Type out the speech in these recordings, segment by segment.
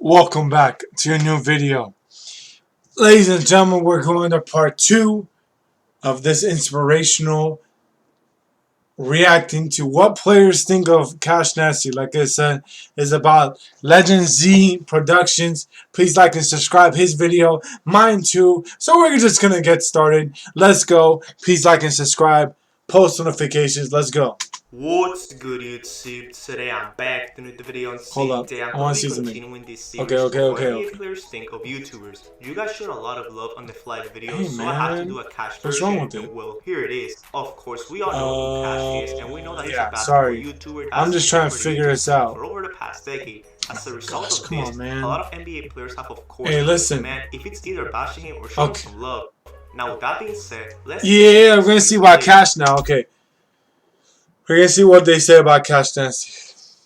Welcome back to a new video. Ladies and gentlemen, we're going to part 2 of this inspirational reacting to what players think of CashNasty. Like I said, is about Legend Z Productions. Please like and subscribe his video, mine too. So we're just going to get started. Let's go. Please like and subscribe, post notifications. Let's go. What's good, YouTube? Today I'm back to the video on Hold up. today. I'm I want to going see to be something. continuing this series Okay. players think of YouTubers. You guys showed a lot of love on the flight video, Hey, so I had to do a Cash what's version. wrong with it? Well, here it is. Of course, we all know who Cash is, and we know that he's a basketball sorry. YouTuber. I'm just trying to figure this out. For over the past decade. As a result of come this, on, man. a lot of NBA players have, of course, Hey, listen. man, if it's either bashing him or showing some love. Now, with that being said, let's we're gonna see about Cash now. Okay. We're going to see what they say about CashNasty.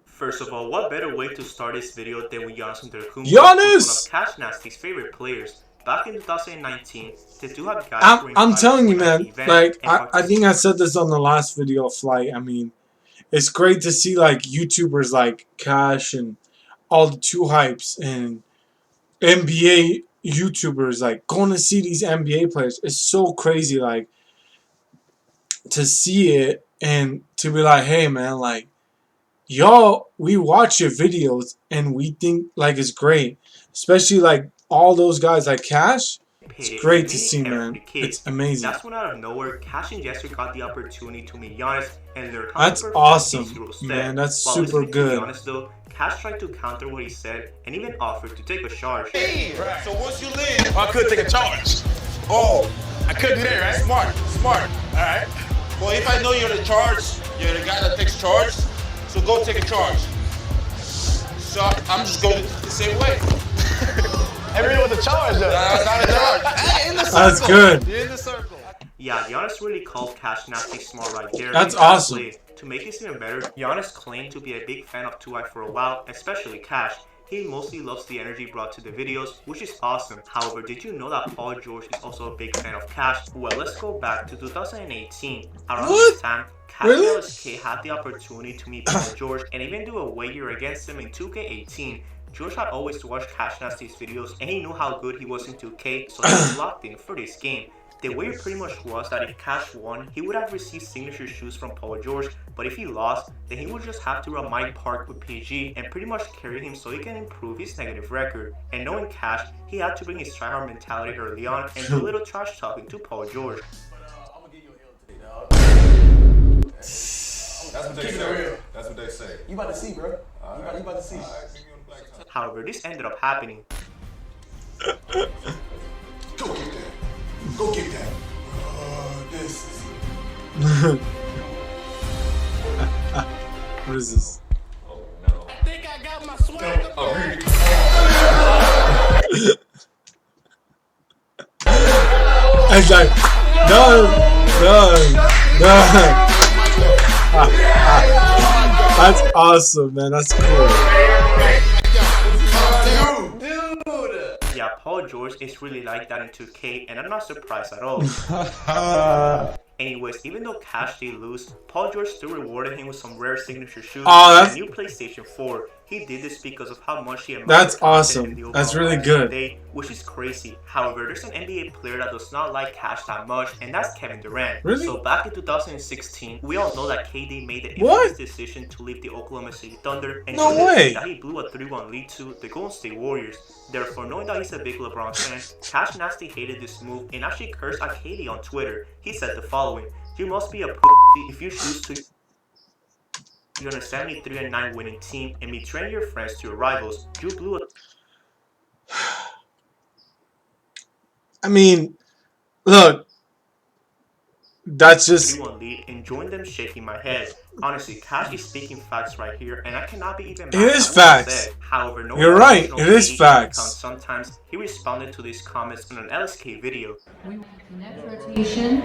First of all, what better way to start this video than with Giannis Antetokounmpo, Giannis! one of CashNasty's favorite players. Back in 2019, the two had guys I'm telling you, man. Like, I think I said this on the last video flight. I mean, it's great to see, like, YouTubers like Cash and all the 2Hypes and NBA YouTubers, like, going to see these NBA players. It's so crazy, like, to see it and to be like, hey man, like, y'all, we watch your videos and we think like it's great, especially like all those guys like Cash. It's great to see, man. It's amazing. That's when out of nowhere, Cash and Jester got the opportunity to meet Giannis and learn how That's awesome, man. That's super good. Honest though, Cash tried to counter what he said and even offered to take a charge. Hey, so once you leave, I could take a charge. Oh, I could do that, right? Smart. All right. Well, if I know you're the guy that takes charge, so go take a charge. So I'm just going the same way. Everyone with a charge, though. That's not a charge. Hey, in the circle. That's good. You're in the circle. Yeah, Giannis really called CashNasty smart right there. That's awesome. To make this even better, Giannis claimed to be a big fan of 2i for a while, especially Cash. He mostly loves the energy brought to the videos, which is awesome. However, did you know that Paul George is also a big fan of Cash? Well, let's go back to 2018. Around this time, Cash and LSK had the opportunity to meet Paul George and even do a wager against him in 2K18. George had always watched CashNasty's videos and he knew how good he was in 2K, so he was locked in for this game. The way pretty much was that if Cash won, he would have received signature shoes from Paul George, but if he lost, then he would just have to run Mike Park with PG and pretty much carry him so he can improve his negative record. And knowing Cash, he had to bring his tryhard mentality early on and do a little trash talking to Paul George. I'm gonna give you a L today, dog. That's what they say. That's what they say. You about to see, bro. You about to see. However, this ended up happening. Go get that. Go get that. This is... What is this? Oh, no. I think I got my swag. It's like, no. That's awesome, man. That's cool. Yeah, Paul George is really like that in 2K, and I'm not surprised at all. Anyways, even though Cash did lose, Paul George still rewarded him with some rare signature shoes and a new PlayStation 4. He did this because of how much he admired. That's awesome. That's really good. Day, which is crazy. However, there's an NBA player that does not like Cash that much, and that's Kevin Durant. Really? So back in 2016, we all know that KD made the infamous decision to leave the Oklahoma City Thunder and that he blew a 3-1 lead to the Golden State Warriors. Therefore, knowing that he's a big LeBron fan, CashNasty hated this move and actually cursed at KD on Twitter. He said the following: "You must be a pussy if you choose to you're on a 73-9 winning team and betraying your friends to your rivals. You blew a..." I mean, look, that's just... 3-1 lead and join them shaking my head. Honestly, Cash is speaking facts right here, and I cannot be even mad. It is facts. However, no, you're right. It is facts. Sometimes he responded to these comments on an LSK video.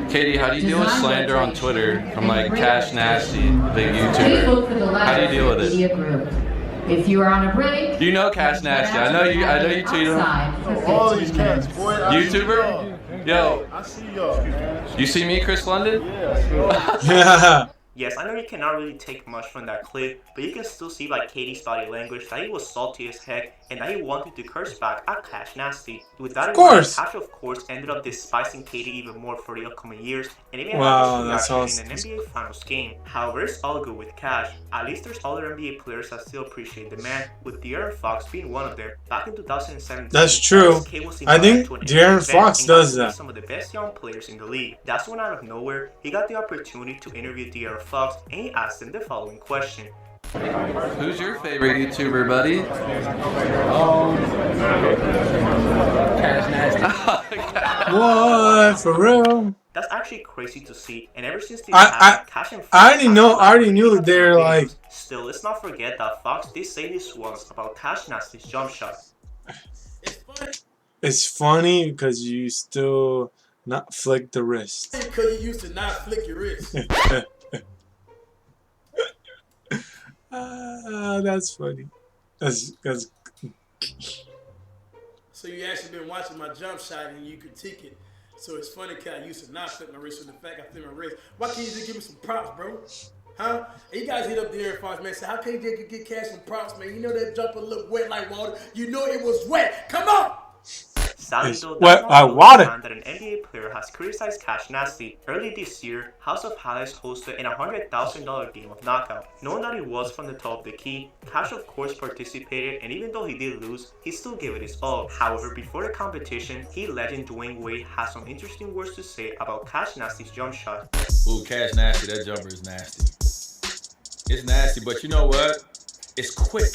Katie, how do you deal with slander on Twitter from like CashNasty, the big YouTuber? How do you deal with it? If you are on a break, do you know CashNasty? I know you tweet him. All these cats, boy. YouTuber? Yo. I see y'all, man. You see me, Chris London? Yeah, I see y'all. Yeah. Yes, I know you cannot really take much from that clip, but you can still see by Katie's body language that he was salty as heck and that he wanted to curse back at CashNasty. With that Of in mind, course. Cash of course ended up despising Katie even more for the upcoming years and even had this Wow, that's reaction awesome. in an NBA Finals game. However, it's all good with Cash. At least there's other NBA players that still appreciate the man, with De'Aaron Fox being one of them. Back in 2017, That's true. LSK was I invited think to an De'Aaron NBA Fox event and got does to meet that. some of the best young players in the league. That's when out of nowhere, he got the opportunity to interview De'Aaron Fox and he asked him the following question. Who's your favorite YouTuber, buddy? CashNasty. What? For real? That's actually crazy to see, and ever since this I happened, Cash and Fox already know. have I already knew collaborated that they're on like. videos. Still, let's not forget that Fox did say this once about CashNasty's jump shot. It's funny because you still not flick the wrist. Because you used to not flick your wrist. That's funny. That's So you actually been watching my jump shot and you critique it. So it's funny because I used to not flip my wrist, and the fact I flip my wrist. Why can't you just give me some props, bro? Huh? And you guys hit up De'Aaron Fox, man. Say, how can you get Cash some props, man? You know that jumper looked wet like water. You know it was wet. Come on! Sadly It's though, wet that's not the water. only time that an NBA player has criticized CashNasty. Early this year, House of Highlights hosted an $100,000 game of knockout. Knowing that he was from the top of the key, Cash of course participated, and even though he did lose, he still gave it his all. However, before the competition, legend Dwayne Wade has some interesting words to say about CashNasty's jump shot. Ooh, CashNasty, that jumper is nasty. It's nasty, but you know what? It's quick.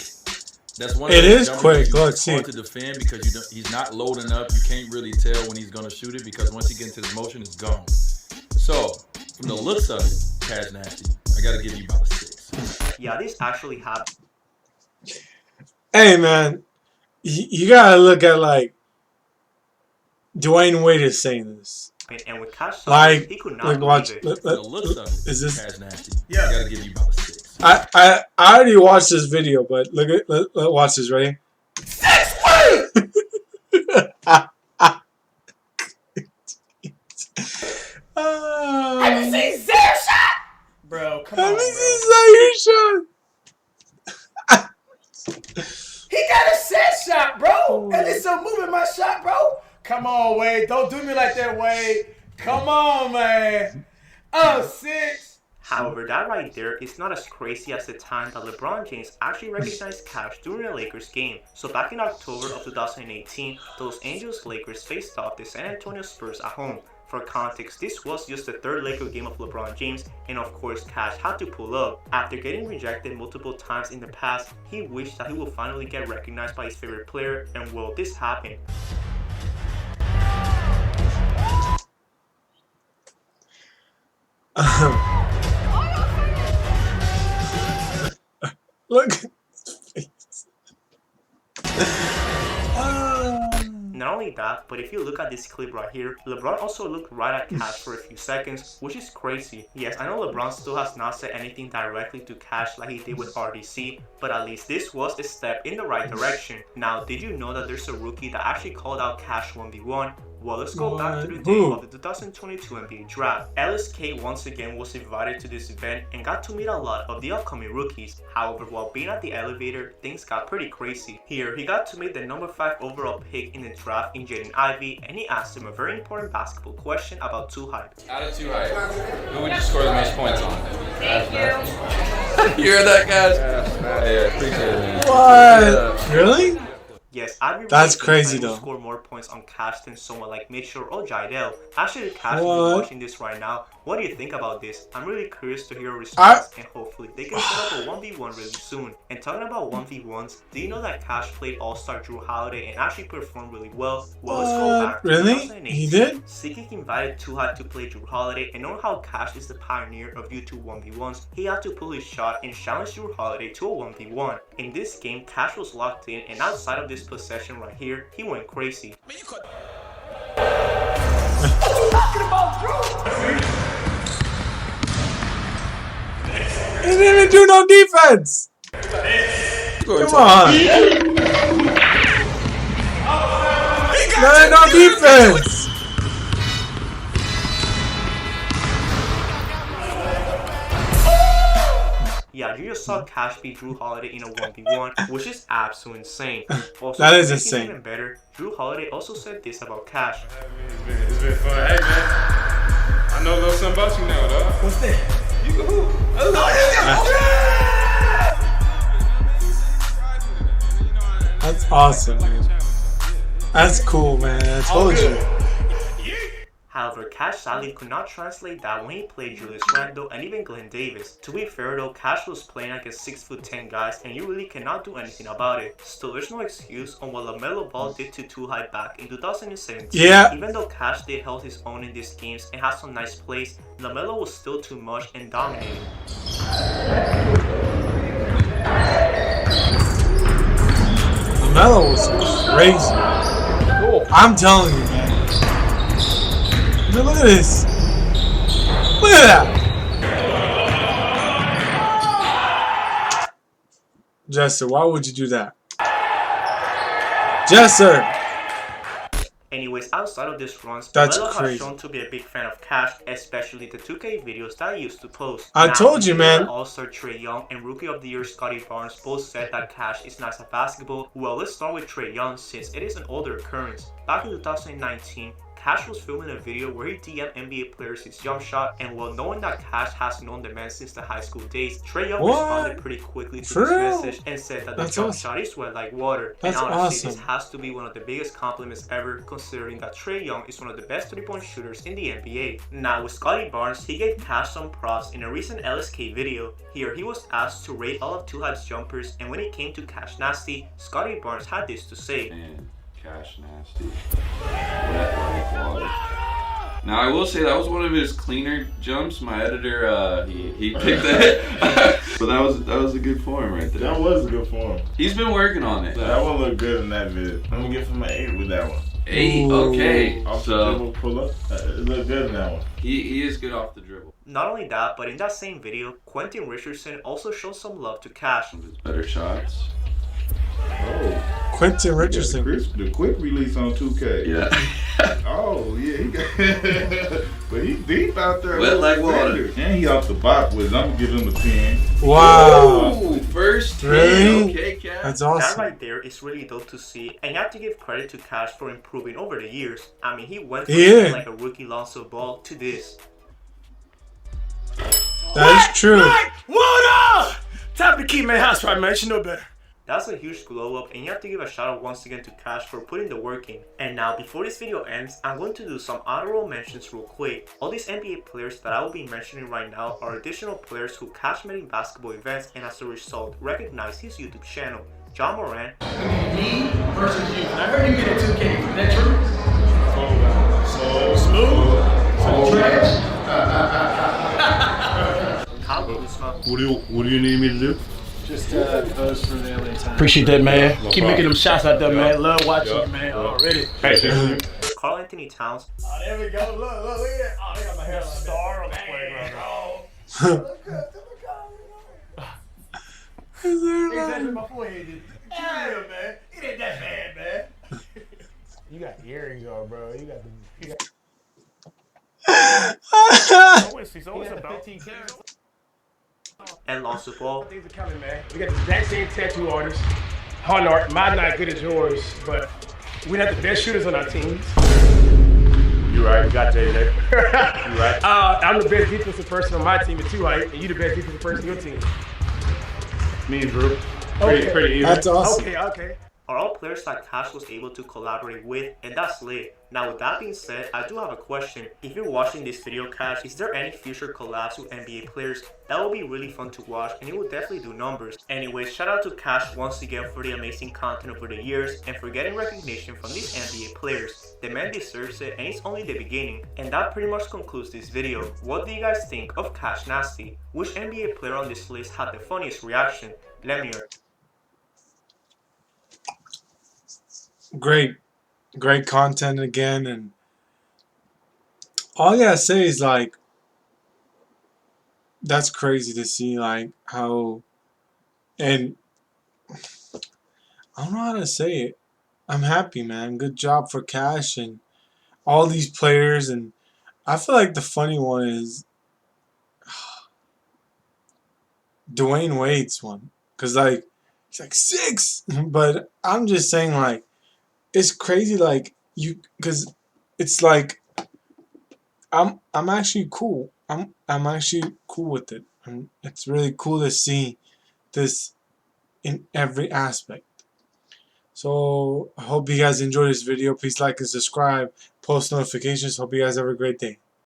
That's one of It those is jumpers quick. that Look, it's see. hard to defend because he's not loading up. You can't really tell when he's gonna shoot it because once he gets into his motion, it's gone. So, from the looks of it, CashNasty, I gotta give you about a 6. Yeah, this actually happened. Hey man, you gotta look at like Dwayne Wade is saying this. And with Cash, Like, he could not like believe watch. it. From the looks of it, Is this? CashNasty, I gotta give you about a 6. I already watched this video, but look at watch this. Ready? 6 weeks! Have you seen Zaire shot? Bro, come on, Let me bro. see Zaire shot. He got a set shot, bro. And it's a moving my shot, bro. Come on, Wade. Don't do me like that, Wade. Come on, man. Oh, 6. However, that right there is not as crazy as the time that LeBron James actually recognized Cash during a Lakers game. So back in October of 2018, the Los Angeles Lakers faced off the San Antonio Spurs at home. For context, this was just the third Laker game of LeBron James, and of course Cash had to pull up. After getting rejected multiple times in the past, he wished that he would finally get recognized by his favorite player, and well, this happened. Look at his face. Not only that, but if you look at this clip right here, LeBron also looked right at Cash for a few seconds, which is crazy. Yes, I know LeBron still has not said anything directly to Cash like he did with RDC, but at least this was a step in the right direction. Now, did you know that there's a rookie that actually called out Cash 1v1? Well, let's go back to the day of the 2022 NBA Draft. LSK once again was invited to this event and got to meet a lot of the upcoming rookies. However, while being at the elevator, things got pretty crazy. Here, he got to meet the number 5 overall pick in the draft in Jaden Ivey, and he asked him a very important basketball question about 2 hype. Out of 2 hype, who would you score the most points on? Thank you. You heard that, guys? Yeah, appreciate it, man. What? Really? Yes, I'd be That's really crazy, to though. score more points on Cash than someone like Mitchell or Jidel. Actually, Cash is What? watching this right now. What do you think about this? I'm really curious to hear your response, and hopefully they can set up a 1v1 really soon. And talking about 1v1s, do you know that Cash played All-Star Drew Holiday and actually performed really well? Well, let's go back to Really? 2018. He did? SeatGeek invited 2Hype to play Drew Holiday, and knowing how Cash is the pioneer of YouTube 1v1s, he had to pull his shot and challenge Drew Holiday to a 1v1. In this game, Cash was locked in, and outside of this possession right here, he went crazy. Man, you could... What you talking about, Drew? He didn't even do no defense. Come on. No defense. Yeah, you just saw Cash beat Drew Holiday in a 1v1, which is absolutely insane. Also, That is to make it insane. even better, Drew Holiday also said this about Cash. It's been fun. Hey, man. I know a little something about you now, dog. What's that? You can hoop. That's awesome, man. That's cool, man. I told you. However, Cash sadly could not translate that when he played Julius Randle and even Glenn Davis. To be fair though, Cash was playing against 6'10" guys and you really cannot do anything about it. Still, there's no excuse on what LaMelo Ball did to 2High back in 2017. Yeah. Even though Cash did hold his own in these games and had some nice plays, LaMelo was still too much and dominating. LaMelo was crazy. I'm telling you, man. Look at this. Look at that. Jester, why would you do that? Jester. Anyways, outside of this runs, That's LaMelo has crazy. shown to be a big fan of Cash, especially the 2K videos that he used to post. I told you, man. All-Star Trae Young and Rookie of the Year Scottie Barnes both said that Cash is nice at basketball. Well, let's start with Trae Young since it is an older occurrence. Back in 2019, Cash was filming a video where he DM'd NBA players his jump shot, and while knowing that Cash has known the man since the high school days, Trae Young responded pretty quickly to this message and said that the jump shot is wet like water. That's and honestly, awesome. this has to be one of the biggest compliments ever, considering that Trae Young is one of the best 3-point shooters in the NBA. Now with Scottie Barnes, he gave Cash some props in a recent LSK video. Here, he was asked to rate all of 2Hype's jumpers, and when it came to CashNasty, Scottie Barnes had this to say. Man, CashNasty. Wet like water. Now I will say that was one of his cleaner jumps. My editor, he picked that, but that was a good form right there. That was a good form. He's been working on it. That one looked good in that vid. I'm gonna give him an 8 with that one. 8, okay. Off the So dribble pull up, it looked good in that one. he is good off the dribble. Not only that, but in that same video, Quentin Richardson also showed some love to Cash. His better shots. Oh, Quentin Richardson. the quick release on 2K. Yeah. Oh yeah, he got but he's deep out there. Wet like water. And he off the box with. I'm gonna give him a 10. Wow. Ooh, first 10. Really? Okay, Cash. That's That awesome. right there is really dope to see, and you have to give credit to Cash for improving over the years. I mean, he went from Yeah. like a rookie Lonzo Ball to this. That is true. What up? Time to keep my house right, man. You know better. That's a huge glow up, and you have to give a shout out once again to Cash for putting the work in. And now, before this video ends, I'm going to do some honorable mentions real quick. All these NBA players that I will be mentioning right now are additional players who Cash met in basketball events and as a result recognize his YouTube channel. John Moran, Me versus you. I heard you get a 2K. Is that true? So smooth. So trash. Kyle Kuzma, What do you need me to do? Just pose for the LA Times. Appreciate that, man. Keep making them shots out there, man. Love watching you, man. Already. Carl Anthony Towns, Oh, there we go. Look at that. Oh, they got my hair like star on the playground. Exactly my forehead. Yeah, man. It ain't that bad, man. You got earrings on, bro. You got the. It's about 15 carats. and Lonzo Ball. Things are coming, man. We got the exact same tattoo artists. Hard art. Mine not good as yours, but we have the best shooters on our teams. You right. You got JJ. You right. I'm the best defensive person on my team at 2Hype, and you the best defensive person on your team. Me and Drew. Okay. Pretty even. That's awesome. Okay. Are all players that Cash was able to collaborate with, and that's lit. Now with that being said, I do have a question. If you're watching this video, Cash, is there any future collabs with NBA players? That will be really fun to watch, and it will definitely do numbers. Anyways, shout out to Cash once again for the amazing content over the years, and for getting recognition from these NBA players. The man deserves it, and it's only the beginning. And that pretty much concludes this video. What do you guys think of CashNasty? Which NBA player on this list had the funniest reaction? Let me know. Great content again, and all I gotta say is like that's crazy to see like how, and I don't know how to say it. I'm happy, man. Good job for Cash and all these players, and I feel like the funny one is Dwayne Wade's one, cause like he's like 6, but I'm just saying like it's crazy like you, cause it's like I'm actually cool. I'm actually cool with it. It's really cool to see this in every aspect. So I hope you guys enjoyed this video. Please like and subscribe, post notifications. Hope you guys have a great day.